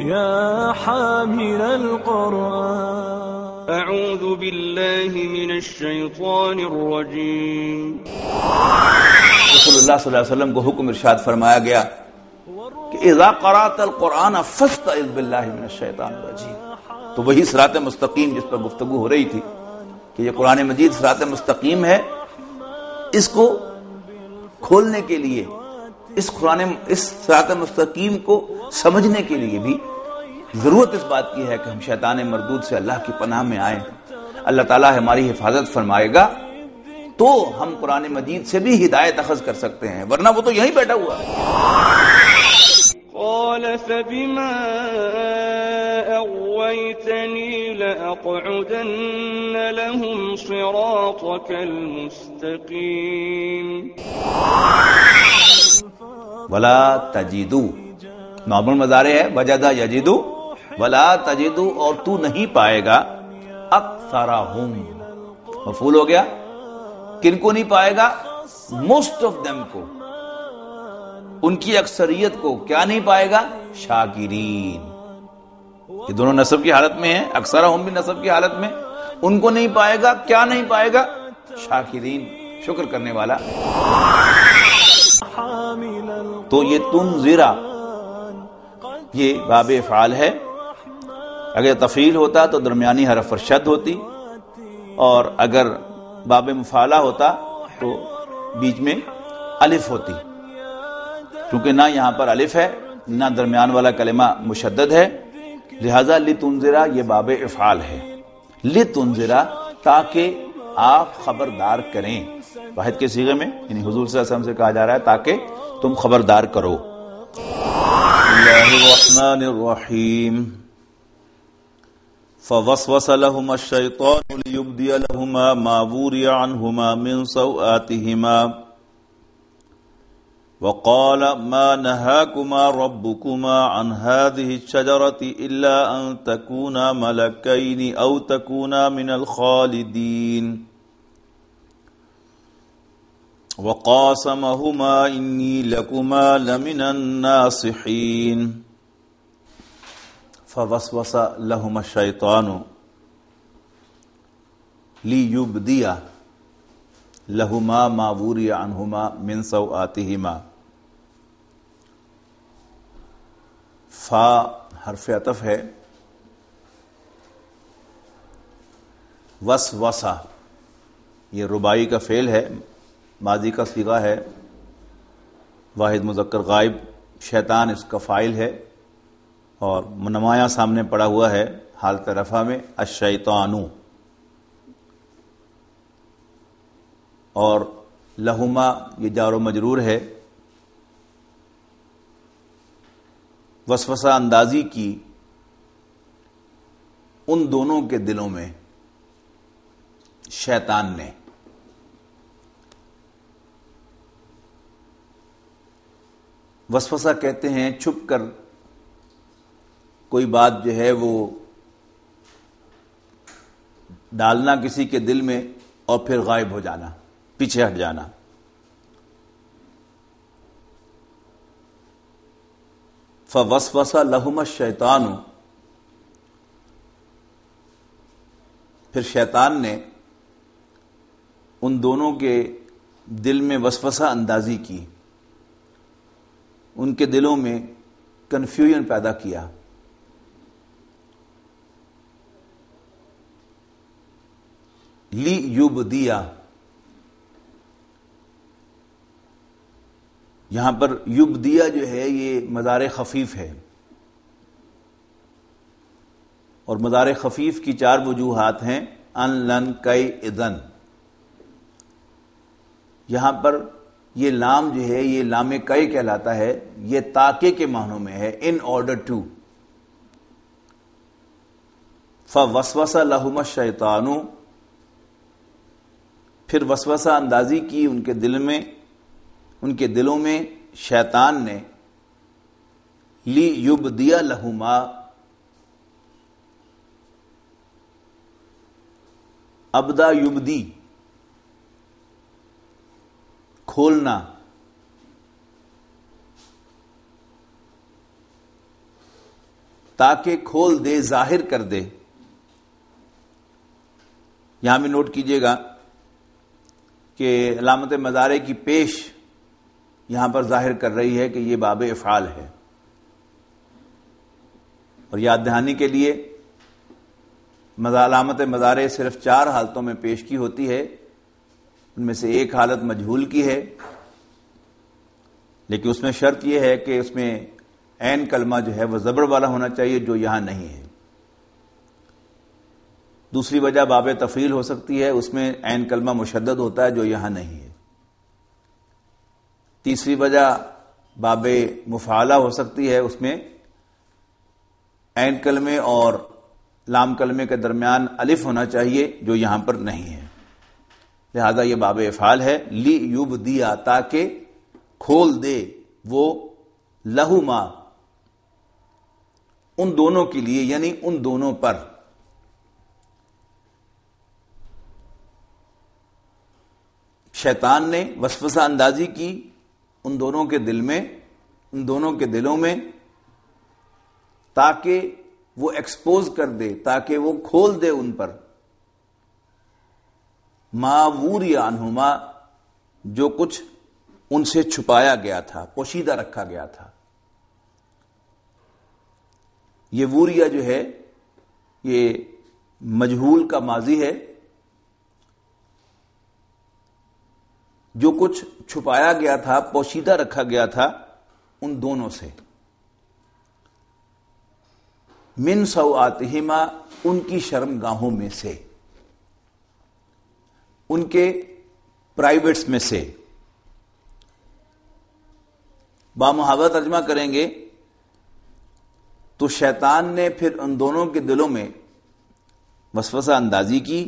يا حامل القرآن. أعوذ بالله من الشيطان الرجيم. رسول اللہ صلی اللہ علیہ وسلم کو حکم ارشاد فرمایا گیا کہ اذا قرأت القرآن فاستعذ باللہ من الشیطان الرجیم. تو وہی صراط مستقیم جس پر گفتگو ہو رہی تھی کہ یہ قرآن مجید صراط مستقیم ہے، اس کو کھولنے کے لیے، اس صراط مستقیم کو سمجھنے کے لیے بھی ضرورت اس بات کی ہے کہ ہم شیطان مردود سے اللہ کی پناہ میں آئیں. اللہ تعالیٰ ہماری حفاظت فرمائے گا تو ہم قرآن مجید سے بھی ہدایت اخذ کر سکتے ہیں، ورنہ وہ تو یہیں بیٹھا ہوا ہے. قال فبما أغويتني لأقعدن لهم صراطك المستقيم. ولا تجدو نارمل مضارع ہے، وجدہ یجدو، ولا تجدو، اور تو نہیں پائے گا اکثرہم، مفعول ہو گیا. کن کو نہیں پائے گا؟ موسٹ آف دیم کو، ان کی اکثریت کو کیا نہیں پائے گا؟ شاکرین. یہ دونوں نصب کی حالت میں ہیں، اکثرہم بھی نصب کی حالت میں. ان کو نہیں پائے گا، کیا نہیں پائے گا؟ شاکرین، شکر کرنے والا. تو یہ تنذرا یہ باب افعال ہے. اگر تفعیل ہوتا تو درمیانی حرف پر شد ہوتی، اور اگر باب مفعلہ ہوتا تو بیچ میں الف ہوتی. کیونکہ نہ یہاں پر الف ہے نہ درمیان والا کلمہ مشدد ہے، لہذا لتنذرا یہ باب افعال ہے. لتنذرا تاکہ آپ خبردار کریں، واحد کے صیغے میں، یعنی حضور صلی اللہ علیہ وسلم سے کہا جا رہا ہے تاکہ تم خبردار کرو. اللہ الرحمن الرحیم. فوسوس لهما الشیطان لیبدی لهما ما وري عنهما من سوآتهما وقال ما نهاكما ربكما عن هذه الشجرة إلا أن تكونا ملكين أو تكونا من الخالدين وقاسمهما إني لكما لمن الناصحين. فوسوس لهما الشيطان ليبدي لهما ما وري عنهما من سوآتهما. فا حرف عطف ہے. وسوسہ یہ رباعی کا فعل ہے، ماضی کا صیغہ ہے، واحد مذکر غائب. شیطان اس کا فاعل ہے اور نمایاں سامنے پڑا ہوا ہے حالت رفع میں الشیطانو. اور لہما یہ جار و مجرور ہے. وسوسہ اندازی کی ان دونوں کے دلوں میں شیطان نے. وسوسہ کہتے ہیں چھپ کر کوئی بات جو ہے وہ ڈالنا کسی کے دل میں اور پھر غائب ہو جانا، پیچھے ہٹ جانا. فوسوس لہما الشیطان، پھر شیطان نے ان دونوں کے دل میں وسوسہ اندازی کی، ان کے دلوں میں کنفیوژن پیدا کیا. لیبدیا، یہاں پر یبدیا جو ہے یہ مضارع خفیف ہے، اور مضارع خفیف کی 4 وجوہات ہیں. ان، لن، کئی، اذن. یہاں پر یہ لام جو ہے یہ لام کئی کہلاتا ہے، یہ تاکہ کے معنوں میں ہے، ان آرڈر ٹو. فوسوس لہما الشیطان، پھر وسوسہ اندازی کی ان کے دلوں میں شیطان نے. لیبدی لہما، ابدا یبدی کھولنا. تاکہ کھول دے، ظاہر کر دے. یہاں بھی نوٹ کیجئے گا کہ علامت مضارع کی پیش یہاں پر ظاہر کر رہی ہے کہ یہ باب افعال ہے. اور یاد دہانی کے لیے علامت مضارع صرف 4 حالتوں میں پیش کی ہوتی ہے، ان میں سے ایک حالت مجہول کی ہے، لیکن اس میں شرط یہ ہے کہ اس میں عین کلمہ جو ہے وہ زبر والا ہونا چاہیے، جو یہاں نہیں ہے. دوسری وجہ باب تفعیل ہو سکتی ہے، اس میں عین کلمہ مشدد ہوتا ہے، جو یہاں نہیں ہے. تیسری وجہ باب مفعلہ ہو سکتی ہے، اس میں عین کلمے اور لام کلمے کے درمیان الف ہونا چاہیے، جو یہاں پر نہیں ہے. لہذا یہ باب افعال ہے. لی یبدیا، تاکہ کھول دے، وہ لہما، ان دونوں کے لیے، یعنی ان دونوں پر. شیطان نے وسوسہ اندازی کی ان دونوں کے دل میں، ان دونوں کے دلوں میں، تاکہ وہ ایکسپوز کر دے، تاکہ وہ کھول دے ان پر ما ووری عنہما، جو کچھ ان سے چھپایا گیا تھا، پوشیدہ رکھا گیا تھا. یہ ووریا جو ہے یہ مجہول کا ماضی ہے. جو کچھ چھپایا گیا تھا، پوشیدہ رکھا گیا تھا ان دونوں سے. من سوآتہما، ان کی شرمگاہوں میں سے، ان کے پرائیویٹس میں سے. بامحاورہ ترجمہ کریں گے تو شیطان نے پھر ان دونوں کے دلوں میں وسوسہ اندازی کی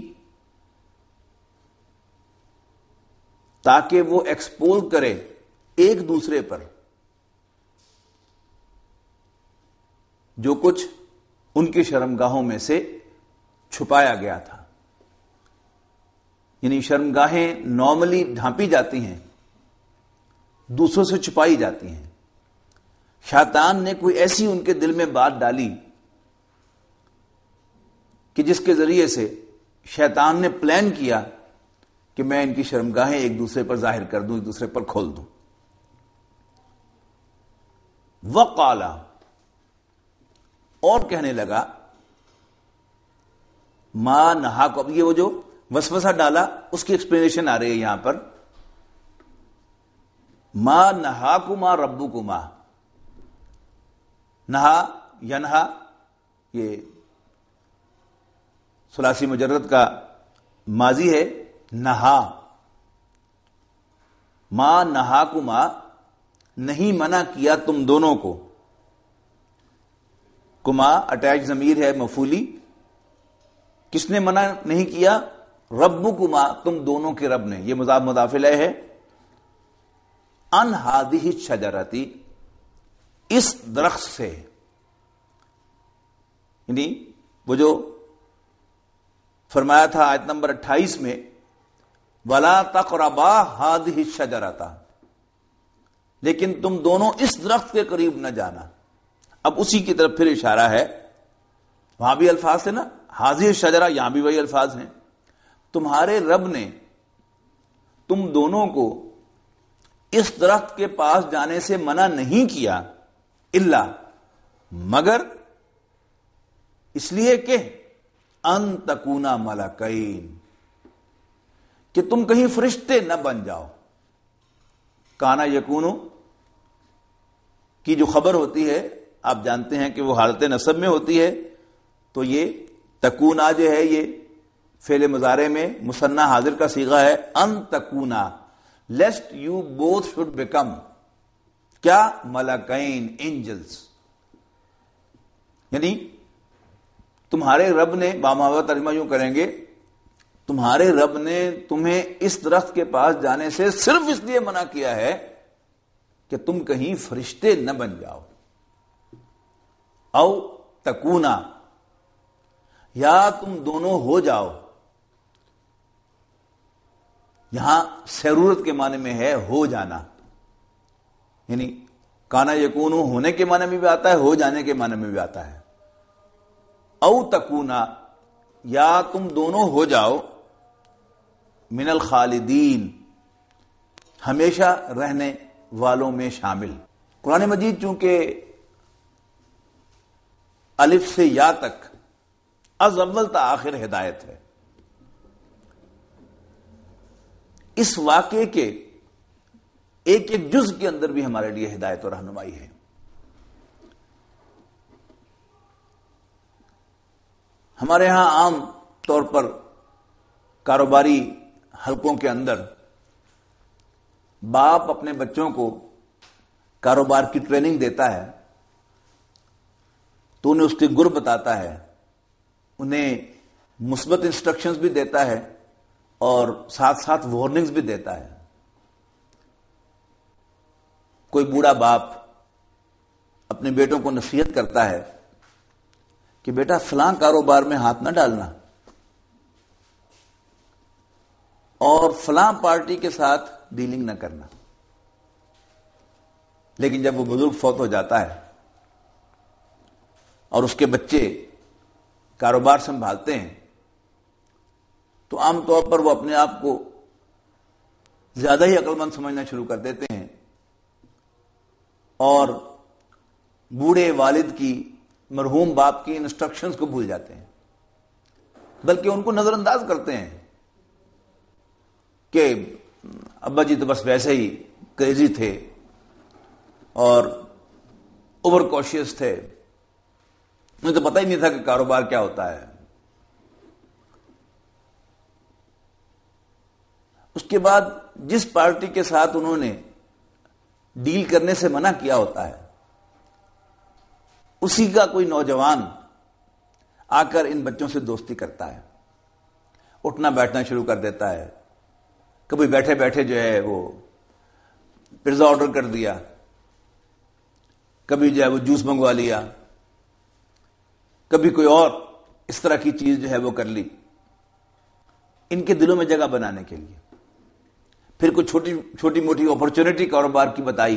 تاکہ وہ ایکسپوز کرے ایک دوسرے پر جو کچھ ان کی شرمگاہوں میں سے چھپایا گیا تھا. یعنی شرمگاہیں نارملی ڈھانپی جاتی ہیں، دوسروں سے چھپائی جاتی ہیں. شیطان نے کوئی ایسی ان کے دل میں بات ڈالی کہ جس کے ذریعے سے شیطان نے پلان کیا کہ میں ان کی شرمگاہیں ایک دوسرے پر ظاہر کر دوں، ایک دوسرے پر کھول دوں. وقالا، اور کہنے لگا، ما نہاکم، اب یہ وہ جو وسوسہ ڈالا اس کی ایکسپلینیشن آ رہی ہے یہاں پر. ما نہاکما ربکما، نہا ینہا یہ ثلاثی مجرد کا ماضی ہے. نہا، ما نہاکما، نہیں منع کیا تم دونوں کو. کما اٹیچ ضمیر ہے مفعولی. کس نے منع نہیں کیا؟ ربکما، تم دونوں کے رب نے. یہ مضاف مضاف الیہ ہے. ان ہذہ الشجرۃ، اس درخت سے، یعنی وہ جو فرمایا تھا آیت نمبر 28 میں، وَلَا تَقْرَبَا هَذِهِ الشَّجَرَةَ، لیکن تم دونوں اس درخت کے قریب نہ جانا. اب اسی کی طرف پھر اشارہ ہے، وہاں بھی الفاظ ہے نا، هَذِهِ الشَّجَرَةَ، یہاں بھی وہی الفاظ ہیں. تمہارے رب نے تم دونوں کو اس درخت کے پاس جانے سے منع نہیں کیا، الا، مگر اس لیے کہ ان تکونا ملکین، کہ تم کہیں فرشتے نہ بن جاؤ. کانا یکونو کی جو خبر ہوتی ہے آپ جانتے ہیں کہ وہ حالت نصب میں ہوتی ہے، تو یہ تکونا جو ہے یہ فعل مضارع میں مثنی حاضر کا صیغہ ہے. ان تکونا، lest you both should become, کیا؟ ملکین، اینجلز. یعنی تمہارے رب نے، بامحاورہ ترجمہ یوں کریں گے، تمہارے رب نے تمہیں اس درخت کے پاس جانے سے صرف اس لیے منع کیا ہے کہ تم کہیں فرشتے نہ بن جاؤ. او تکونا، یا تم دونوں ہو جاؤ. یہاں ضرورت کے معنی میں ہے ہو جانا، یعنی کانا یکونو ہونے کے معنی میں بھی آتا ہے، ہو جانے کے معنی میں بھی آتا ہے. او تکونا، یا تم دونوں ہو جاؤ من الخالدین، ہمیشہ رہنے والوں میں شامل۔ قرآن مجید چونکہ الف سے یا تک از اول تا آخر ہدایت ہے، اس واقعے کے ایک ایک جز کے اندر بھی ہمارے لیے ہدایت اور رہنمائی ہے۔ ہمارے ہاں عام طور پر کاروباری حلقوں کے اندر باپ اپنے بچوں کو کاروبار کی ٹریننگ دیتا ہے تو انہیں اس کے گر بتاتا ہے، انہیں مثبت انسٹرکشنز بھی دیتا ہے اور ساتھ ساتھ وارننگز بھی دیتا ہے۔ کوئی بوڑھا باپ اپنے بیٹوں کو نصیحت کرتا ہے کہ بیٹا فلاں کاروبار میں ہاتھ نہ ڈالنا اور فلاں پارٹی کے ساتھ ڈیلنگ نہ کرنا، لیکن جب وہ بزرگ فوت ہو جاتا ہے اور اس کے بچے کاروبار سنبھالتے ہیں تو عام طور پر وہ اپنے آپ کو زیادہ ہی عقل مند سمجھنا شروع کر دیتے ہیں اور بوڑھے والد کی، مرحوم باپ کی انسٹرکشنز کو بھول جاتے ہیں، بلکہ ان کو نظر انداز کرتے ہیں کہ ابا جی تو بس ویسے ہی کریزی تھے اور اوور کاشیس تھے، انہیں تو پتہ ہی نہیں تھا کہ کاروبار کیا ہوتا ہے۔ اس کے بعد جس پارٹی کے ساتھ انہوں نے ڈیل کرنے سے منع کیا ہوتا ہے، اسی کا کوئی نوجوان آ کر ان بچوں سے دوستی کرتا ہے، اٹھنا بیٹھنا شروع کر دیتا ہے۔ کبھی بیٹھے بیٹھے جو ہے وہ پیزا آرڈر کر دیا، کبھی جو ہے وہ جوس منگوا لیا، کبھی کوئی اور اس طرح کی چیز جو ہے وہ کر لی، ان کے دلوں میں جگہ بنانے کے لیے۔ پھر کوئی چھوٹی موٹی اپرچونٹی کاروبار کی بتائی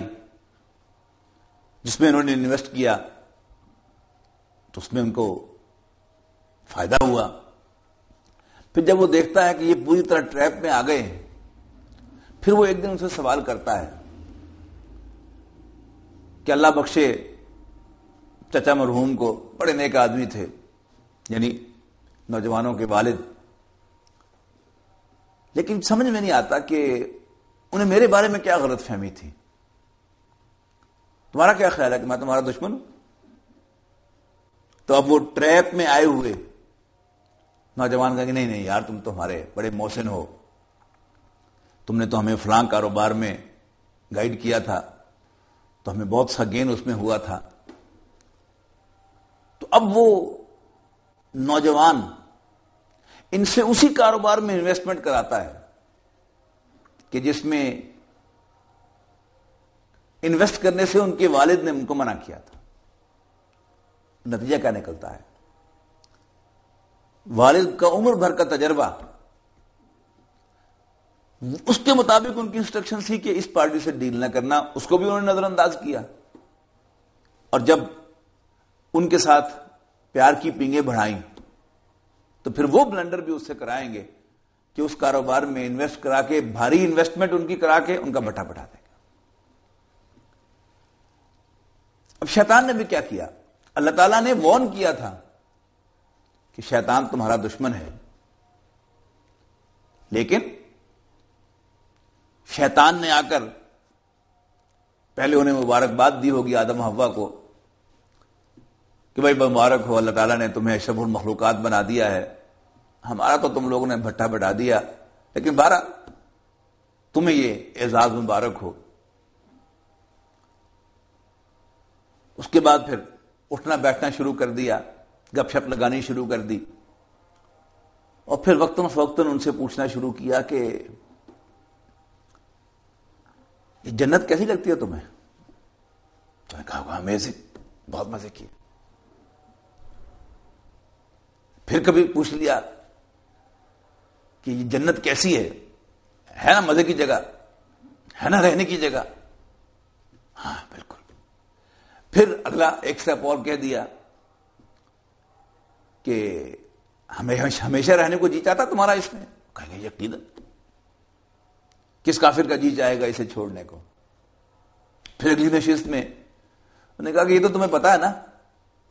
جس میں انہوں نے انویسٹ کیا تو اس میں ان کو فائدہ ہوا۔ پھر جب وہ دیکھتا ہے کہ یہ پوری طرح ٹریپ میں آ گئے ہیں، پھر وہ ایک دن ان سے سوال کرتا ہے کہ اللہ بخشے چچا مرحوم کو، بڑے نیک آدمی تھے، یعنی نوجوانوں کے والد، لیکن سمجھ میں نہیں آتا کہ انہیں میرے بارے میں کیا غلط فہمی تھی، تمہارا کیا خیال ہے کہ میں تمہارا دشمن ہوں؟ تو اب وہ ٹریپ میں آئے ہوئے نوجوان کہا کہ نہیں نہیں یار، تم تو ہمارے بڑے محسن ہو، تم نے تو ہمیں فلاں کاروبار میں گائیڈ کیا تھا تو ہمیں بہت سا گین اس میں ہوا تھا۔ تو اب وہ نوجوان ان سے اسی کاروبار میں انویسٹمنٹ کراتا ہے کہ جس میں انویسٹ کرنے سے ان کے والد نے ان کو منع کیا تھا۔ نتیجہ کیا نکلتا ہے؟ والد کا عمر بھر کا تجربہ، اس کے مطابق ان کی انسٹرکشن تھی کہ اس پارٹی سے ڈیل نہ کرنا، اس کو بھی انہوں نے نظر انداز کیا، اور جب ان کے ساتھ پیار کی پینگیں بڑھائیں تو پھر وہ بلنڈر بھی اس سے کرائیں گے کہ اس کاروبار میں انویسٹ کرا کے، بھاری انویسٹمنٹ ان کی کرا کے ان کا بٹا بٹھا دیں گے۔ اب شیطان نے بھی کیا کیا؟ اللہ تعالیٰ نے وارن کیا تھا کہ شیطان تمہارا دشمن ہے، لیکن شیطان نے آ کر پہلے انہیں مبارکباد دی ہوگی آدم حوا کو کہ بھائی مبارک ہو، اللہ تعالیٰ نے تمہیں اشرف المخلوقات بنا دیا ہے، ہمارا تو تم لوگوں نے بھٹا بٹھا دیا، لیکن بہرحال تمہیں یہ اعزاز مبارک ہو۔ اس کے بعد پھر اٹھنا بیٹھنا شروع کر دیا، گپ شپ لگانی شروع کر دی، اور پھر وقتاً فوقتاً ان سے پوچھنا شروع کیا کہ یہ جنت کیسی لگتی ہے تمہیں؟ تو نے کہا امیزنگ، بہت مزے کی۔ پھر کبھی پوچھ لیا کہ یہ جنت کیسی ہے نا مزے کی جگہ، ہے نا رہنے کی جگہ؟ ہاں بالکل۔ پھر اگلا ایک سٹیپ اور کہہ دیا کہ ہمیشہ رہنے کو جی چاہتا تمہارا اس میں؟ کہیں گے یقیناً، کس کافر کا جی چاہے گا اسے چھوڑنے کو؟ پھر اگلی نشست میں انہوں نے کہا کہ یہ تو تمہیں پتا ہے نا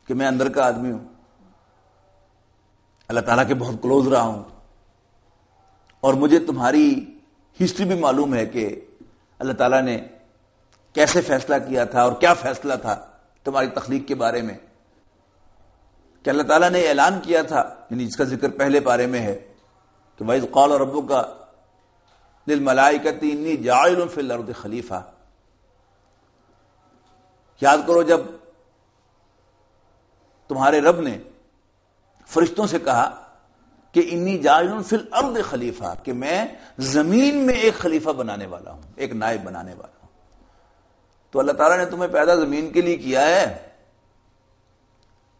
کہ میں اندر کا آدمی ہوں، اللہ تعالیٰ کے بہت کلوز رہا ہوں، اور مجھے تمہاری ہسٹری بھی معلوم ہے کہ اللہ تعالیٰ نے کیسے فیصلہ کیا تھا اور کیا فیصلہ تھا تمہاری تخلیق کے بارے میں، کہ اللہ تعالیٰ نے اعلان کیا تھا، یعنی جس کا ذکر پہلے پارے میں ہے کہ وَإِذْ قَالَ رَبُّكَ لِلْمَلَائِكَةِ إِنِّي جَاعِلٌ فِي الْأَرْضِ خلیفہ۔ یاد کرو جب تمہارے رب نے فرشتوں سے کہا کہ انی جاعل فی الارض خلیفہ، کہ میں زمین میں ایک خلیفہ بنانے والا ہوں، ایک نائب بنانے والا ہوں۔ تو اللہ تعالیٰ نے تمہیں پیدا زمین کے لیے کیا ہے،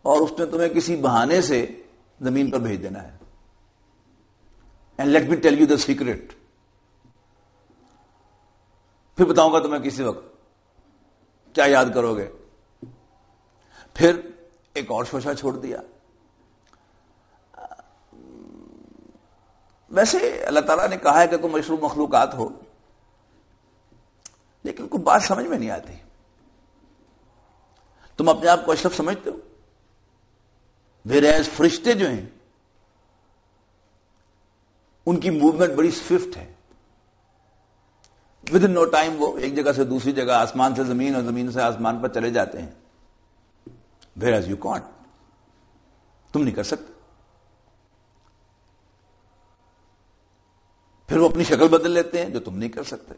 اور اس نے تمہیں کسی بہانے سے زمین پر بھیج دینا ہے۔ And let me tell you the secret, پھر بتاؤں گا تمہیں کسی وقت، کیا یاد کرو گے؟ پھر ایک اور شوشہ چھوڑ دیا۔ ویسے اللہ تعالیٰ نے کہا ہے کہ تم مشروع مخلوقات ہو، لیکن کوئی بات سمجھ میں نہیں آتی۔ تم اپنے آپ کو اشرف سمجھتے ہو، ویرائز فرشتے جو ہیں ان کی موومنٹ بڑی سوئفٹ ہے، ود ان نو ٹائم وہ ایک جگہ سے دوسری جگہ، آسمان سے زمین اور زمین سے آسمان پر چلے جاتے ہیں، ویرائز یو کانٹ، تم نہیں کر سکتے۔ پھر وہ اپنی شکل بدل لیتے ہیں جو تم نہیں کر سکتے۔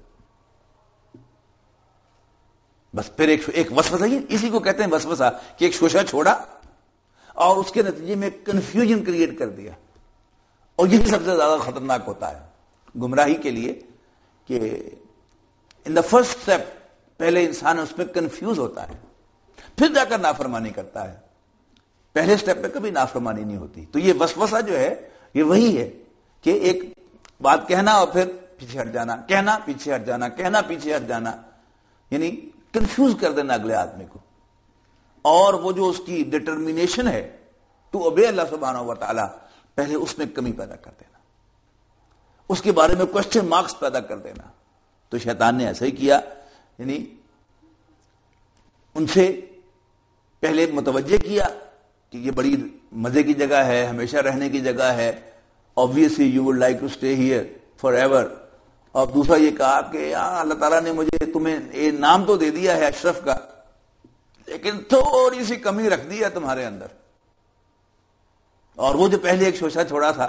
بس پھر ایک وسوسہ، اسی کو کہتے ہیں وسوسہ، کہ ایک شوشہ چھوڑا اور اس کے نتیجے میں کنفیوژن کریٹ کر دیا، اور یہی سب سے زیادہ خطرناک ہوتا ہے گمراہی کے لیے، کہ ان دا فرسٹ اسٹیپ پہلے انسان اس میں کنفیوز ہوتا ہے، پھر جا کر نافرمانی کرتا ہے، پہلے اسٹیپ پہ کبھی نافرمانی نہیں ہوتی۔ تو یہ وسوسہ جو ہے یہ وہی ہے کہ ایک بات کہنا اور پھر پیچھے ہٹ جانا، کہنا پیچھے ہٹ جانا، کہنا پیچھے ہٹ جانا، یعنی کنفیوز کر دینا اگلے آدمی کو، اور وہ جو اس کی ڈٹرمینیشن ہے ٹو اوبے اللہ سبحانہ و تعالی، پہلے اس میں کمی پیدا کر دینا، اس کے بارے میں کوسچن مارکس پیدا کر دینا۔ تو شیطان نے ایسا ہی کیا، یعنی ان سے پہلے متوجہ کیا کہ یہ بڑی مزے کی جگہ ہے، ہمیشہ رہنے کی جگہ ہے، obviously you would like to stay here forever، اور دوسرا یہ کہا کہ اللہ تعالیٰ نے مجھے تمہیں یہ نام تو دے دیا ہے اشرف کا، لیکن تھوڑی سی کمی رکھ دی ہے تمہارے اندر۔ اور وہ جو پہلے ایک شوشہ چھوڑا تھا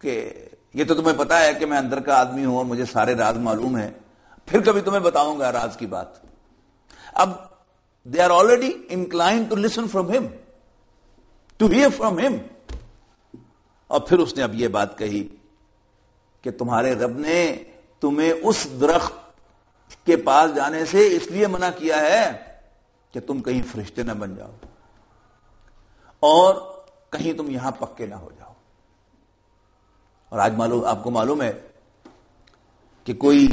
کہ یہ تو تمہیں پتا ہے کہ میں اندر کا آدمی ہوں اور مجھے سارے راز معلوم ہیں، پھر کبھی تمہیں بتاؤں گا راز کی بات۔ اب they are already inclined to listen from him, to hear from him۔ اور پھر اس نے اب یہ بات کہی کہ تمہارے رب نے تمہیں اس درخت کے پاس جانے سے اس لیے منع کیا ہے کہ تم کہیں فرشتے نہ بن جاؤ اور کہیں تم یہاں پکے نہ ہو جاؤ۔ اور آج آپ کو معلوم ہے کہ کوئی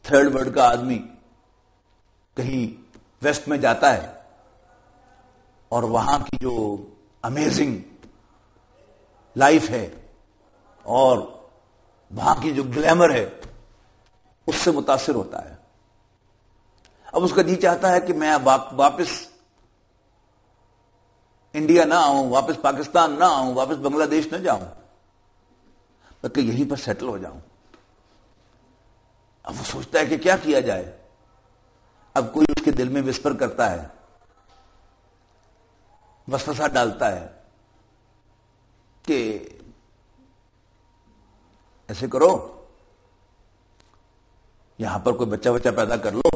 تھرڈ ورلڈ کا آدمی کہیں ویسٹ میں جاتا ہے اور وہاں کی جو امیزنگ لائف ہے اور وہاں کی جو گلیمر ہے اس سے متاثر ہوتا ہے۔ اب اس کا جی چاہتا ہے کہ میں واپس انڈیا نہ آؤں، واپس پاکستان نہ آؤں، واپس بنگلہ دیش نہ جاؤں، بلکہ یہیں پر سیٹل ہو جاؤں۔ اب وہ سوچتا ہے کہ کیا کیا جائے۔ اب کوئی اس کے دل میں وسپر کرتا ہے، وسوسہ ڈالتا ہے کہ ایسے کرو، یہاں پر کوئی بچہ پیدا کر لو،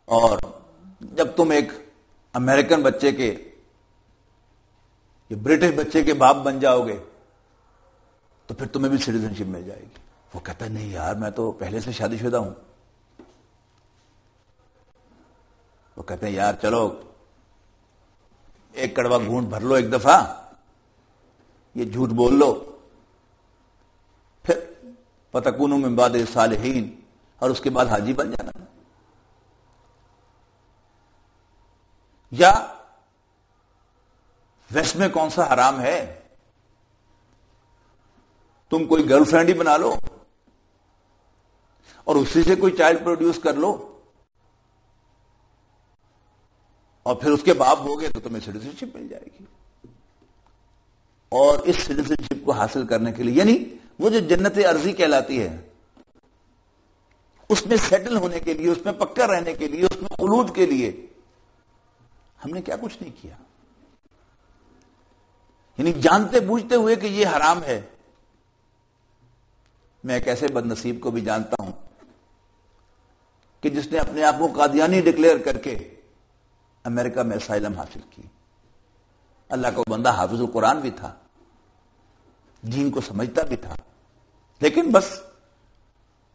اور جب تم ایک امریکن بچے کے یا برٹش بچے کے باپ بن جاؤ گے تو پھر تمہیں بھی سٹیزن شپ مل جائے گی۔ وہ کہتا ہے نہیں یار، میں تو پہلے سے شادی شدہ ہوں۔ وہ کہتے ہیں یار چلو ایک کڑوا گھونٹ بھر لو ایک دفعہ، یہ جھوٹ بول لو، پھر فَتَكُونُوا مِن بَعْدِ الصَّالِحِينَ، اور اس کے بعد حاجی بن جانا۔ یا ویسٹ میں کون سا حرام ہے؟ تم کوئی گرل فرینڈ ہی بنا لو اور اسی سے کوئی چائلڈ پروڈیوس کر لو اور پھر اس کے باپ ہو گئے تو تمہیں سٹیزن شپ مل جائے گی. اور اس سٹیزن شپ کو حاصل کرنے کے لیے، یعنی وہ جو جنت ارضی کہلاتی ہے، اس میں سیٹل ہونے کے لیے، اس میں پکا رہنے کے لیے، اس میں خلود کے لیے ہم نے کیا کچھ نہیں کیا. یعنی جانتے بوجھتے ہوئے کہ یہ حرام ہے. میں ایک ایسے بد نصیب کو بھی جانتا ہوں کہ جس نے اپنے آپ کو قادیانی ڈکلیئر کر کے امریکہ میں اسائلم حاصل کی. اللہ کا بندہ حافظ القرآن بھی تھا، دین کو سمجھتا بھی تھا، لیکن بس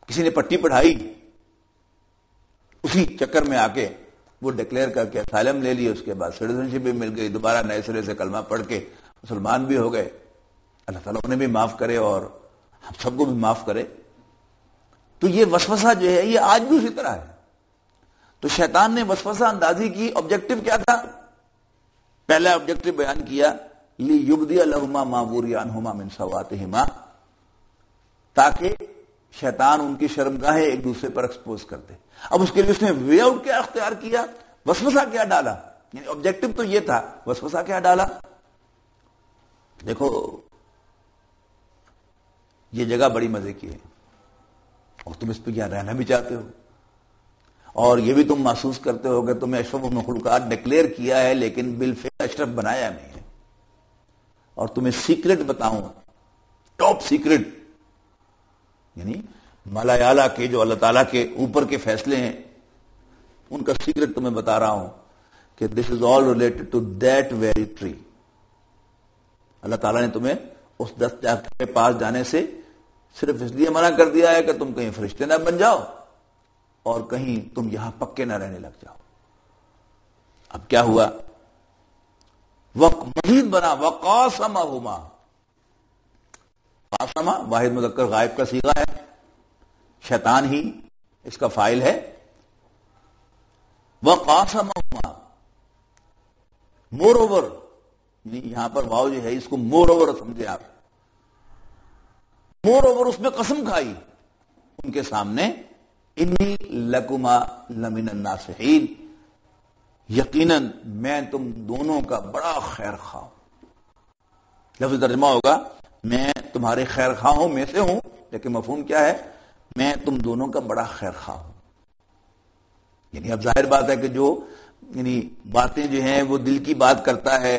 کسی نے پٹی پڑھائی، اسی چکر میں آ کے وہ ڈکلیئر کر کے اسائلم لے لیے. اس کے بعد سٹیزن شپ بھی مل گئی، دوبارہ نئے سرے سے کلمہ پڑھ کے مسلمان بھی ہو گئے. اللہ تعالیٰ انہیں بھی معاف کرے اور ہم سب کو بھی معاف کرے. تو یہ وسوسہ جو ہے یہ آج بھی اسی طرح ہے. تو شیطان نے وسوسہ اندازی کی. آبجیکٹو کیا تھا؟ پہلا آبجیکٹو بیان کیا، لِيُبْدِيَ لَهُمَا مَا وُرِيَ عَنْهُمَا مِنْ سَوَآتِهِمَا، تاکہ شیطان ان کی شرمگاہیں ایک دوسرے پر ایکسپوز کر دے. اب اس کے لیے اس نے وے آؤٹ کیا اختیار کیا؟ وسوسہ کیا ڈالا؟ یعنی آبجیکٹو تو یہ تھا، وسوسہ کیا ڈالا؟ دیکھو یہ جگہ بڑی مزے کی ہے اور تم اس پہ کیا رہنا بھی چاہتے ہو اور یہ بھی تم محسوس کرتے ہو کہ تمہیں اشرف المخلوقات ڈکلیئر کیا ہے لیکن بالفعل اشرف بنایا نہیں ہے. اور تمہیں سیکرٹ بتاؤں، ٹاپ سیکرٹ، یعنی مالا اعلیٰ کے جو اللہ تعالیٰ کے اوپر کے فیصلے ہیں ان کا سیکرٹ تمہیں بتا رہا ہوں کہ this is all related to that very tree. اللہ تعالیٰ نے تمہیں اس دستیاب کے پاس جانے سے صرف اس لیے منع کر دیا ہے کہ تم کہیں فرشتے نہ بن جاؤ اور کہیں تم یہاں پکے نہ رہنے لگ جاؤ. اب کیا ہوا؟ مزید بنا وقاسمہما. قاسمہ واحد مذکر غائب کا صیغہ ہے، شیطان ہی اس کا فاعل ہے. وقاسمہما، مور اوور، یہاں پر واو جو ہے اس کو مور اوور سمجھے آپ. مور اوور اس میں قسم کھائی ان کے سامنے، انی لکما لمن الناصحین، یقیناً میں تم دونوں کا بڑا خیر خواہ ہوں. لفظ ترجمہ ہوگا میں تمہارے خیر خواہوں میں سے ہوں، لیکن مفہوم کیا ہے؟ میں تم دونوں کا بڑا خیر خواہ ہوں. یعنی اب ظاہر بات ہے کہ جو یعنی باتیں جو ہیں وہ دل کی بات کرتا ہے،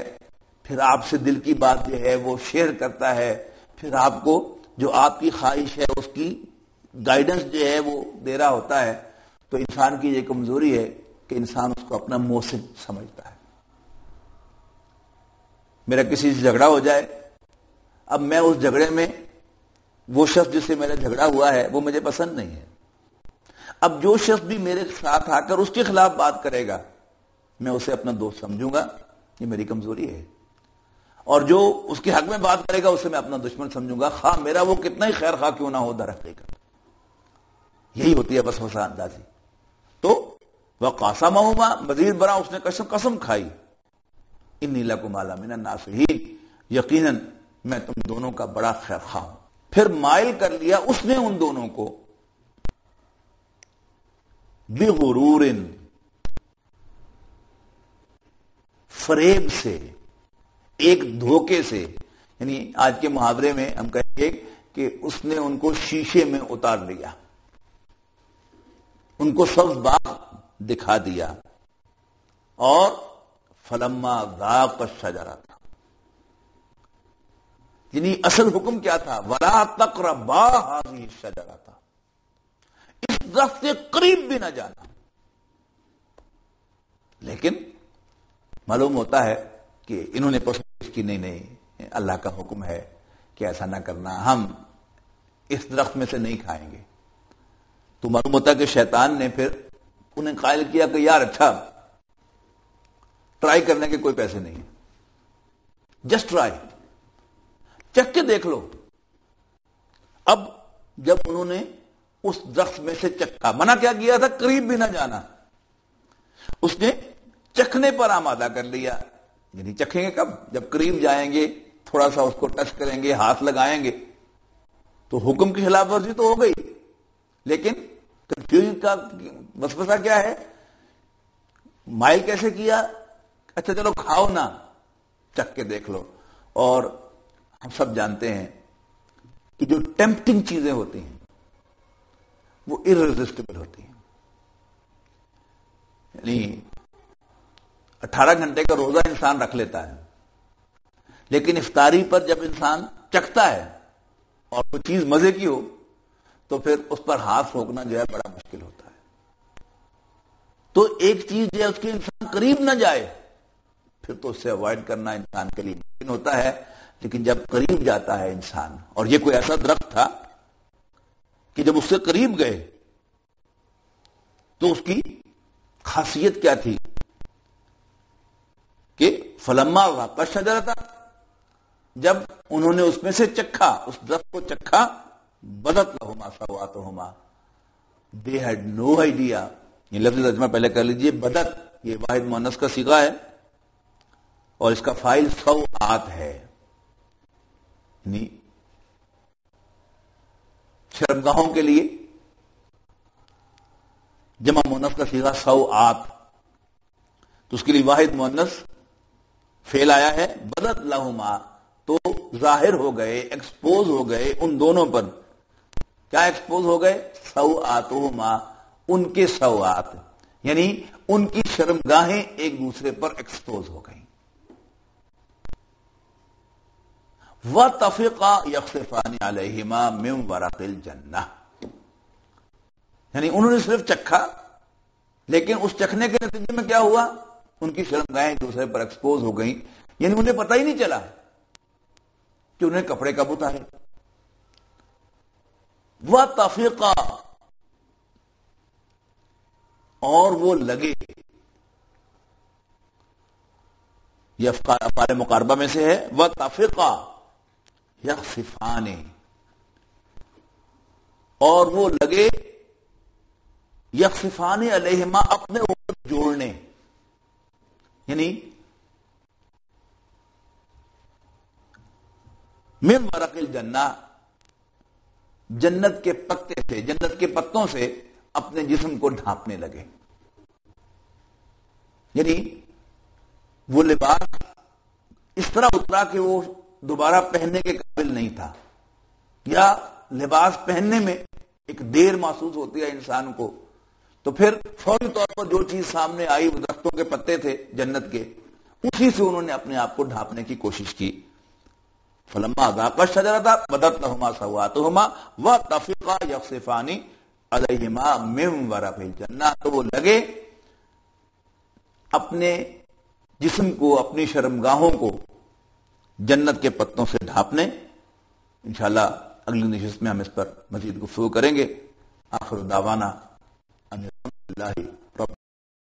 پھر آپ سے دل کی بات جو ہے وہ شیئر کرتا ہے، پھر آپ کو جو آپ کی خواہش ہے اس کی گائیڈنس جو ہے وہ دے رہا ہوتا ہے. تو انسان کی یہ کمزوری ہے کہ انسان اس کو اپنا محسن سمجھتا ہے. میرا کسی سے جھگڑا ہو جائے، اب میں اس جھگڑے میں وہ شخص جس سے میرا جھگڑا ہوا ہے وہ مجھے پسند نہیں ہے. اب جو شخص بھی میرے ساتھ آ کر اس کے خلاف بات کرے گا میں اسے اپنا دوست سمجھوں گا، یہ میری کمزوری ہے. اور جو اس کے حق میں بات کرے گا اسے میں اپنا دشمن سمجھوں گا، خواہ میرا وہ کتنا ہی خیر خواہ کیوں نہ ہو در حقیقت. یہی ہوتی ہے وسوسہ اندازی. تو وقاسمہما، مزید برآں اس نے قسم کھائی، انی لکما لمن الناصحین، یقیناً میں تم دونوں کا بڑا خیر خواہ ہوں. پھر مائل کر لیا اس نے ان دونوں کو بغرور، فریب سے، ایک دھوکے سے. یعنی آج کے محاورے میں ہم کہیں گے کہ اس نے ان کو شیشے میں اتار لیا، ان کو سبز باغ دکھا دیا. اور فلما ذاق الشجرہ، یعنی اصل حکم کیا تھا؟ ولا تقربا هذه الشجرہ تھا، اس درخت کے قریب بھی نہ جانا. لیکن معلوم ہوتا ہے کہ انہوں نے پرسنل کی نہیں اللہ کا حکم ہے کہ ایسا نہ کرنا، ہم اس درخت میں سے نہیں کھائیں گے. تو معلوم ہوتا ہے کہ شیطان نے پھر انہیں قائل کیا کہ یار اچھا ٹرائی کرنے کے کوئی پیسے نہیں، جسٹ ٹرائی، چکھ کے دیکھ لو. اب جب انہوں نے اس درخت میں سے چکھا، منع کیا کیا تھا؟ قریب بھی نہ جانا. اس نے چکھنے پر آمادہ کر لیا یعنی چکھیں گے کب؟ جب قریب جائیں گے، تھوڑا سا اس کو ٹچ کریں گے، ہاتھ لگائیں گے، تو حکم کی خلاف ورزی تو ہو گئی، لیکن کنفیوژن کا وسوسہ کیا ہے؟ مائل کیسے کیا؟ اچھا چلو کھاؤ نا، چکھ کے دیکھ لو۔ اور ہم سب جانتے ہیں کہ جو ٹیمپٹنگ چیزیں ہوتی ہیں وہ irresistible ہوتی ہیں۔ یعنی 18 گھنٹے کا روزہ انسان رکھ لیتا ہے، لیکن افطاری پر جب انسان چکھتا ہے اور وہ چیز مزے کی ہو تو پھر اس پر ہاتھ پھونکنا جو ہے بڑا مشکل ہوتا ہے۔ تو ایک چیز جو ہے اس کے انسان قریب نہ جائے، پھر تو اس سے اوائڈ کرنا انسان کے لیے ممکن ہوتا ہے، لیکن جب قریب جاتا ہے انسان، اور یہ کوئی ایسا درخت تھا کہ جب اس سے قریب گئے تو اس کی خاصیت کیا تھی کہ فلما ذاقا الشجرۃ، جب انہوں نے اس میں سے چکھا، اس درخت کو چکھا، بدت لہما سوآتہما، they had no idea۔ یہ لفظ ترجمہ پہلے کر لیجئے، بدت یہ واحد مؤنث کا صیغہ ہے اور اس کا فاعل سوآت ہے، یعنی شرمگاہوں کے لیے جمع مؤنث کا صیغہ سوآت، تو اس کے لیے واحد مؤنث فعل آیا ہے، بدت لہما، تو ظاہر ہو گئے، ایکسپوز ہو گئے ان دونوں پر۔ کیا ایکسپوز ہو گئے؟ سوآتہما، ان کے سوآت، یعنی ان کی شرمگاہیں ایک دوسرے پر ایکسپوز ہو گئیں۔ وَطَفِقَا يَخْصِفَانِ عَلَيْهِمَا مِنْ وَرَقِ الْجَنَّةِ، یعنی انہوں نے صرف چکھا، لیکن اس چکھنے کے نتیجے میں کیا ہوا؟ ان کی شرمگاہیں ایک دوسرے پر ایکسپوز ہو گئیں، یعنی انہیں پتہ ہی نہیں چلا کہ انہیں کپڑے کب اتارے۔ وَطَفِقَا، اور وہ لگے، یہ افعال مقاربہ میں سے ہے، وَطَفِقَا یخصفان، اور وہ لگے یخصفان علیہما، اپنے اوپر جوڑنے، یعنی من ورق الجنہ، جنت کے پتے سے، جنت کے پتوں سے اپنے جسم کو ڈھانپنے لگے۔ یعنی وہ لباس اس طرح اترا کہ وہ دوبارہ پہننے کے قابل نہیں تھا، یا لباس پہننے میں ایک دیر محسوس ہوتی ہے انسان کو، تو پھر فوری طور پر جو چیز سامنے آئی وہ درختوں کے پتے تھے جنت کے، اسی سے انہوں نے اپنے آپ کو ڈھانپنے کی کوشش کی۔ فلما ذاقا الشجرۃ بدت لہما سوآتہما وطفقا یخصفان علیہما من ورق الجنہ، تو وہ لگے اپنے جسم کو، اپنی شرمگاہوں کو جنت کے پتوں سے ڈھانپنے۔ انشاءاللہ اگلی نشست میں ہم اس پر مزید گفتگو کریں گے۔ آخر دعوانا ان الحمد للہ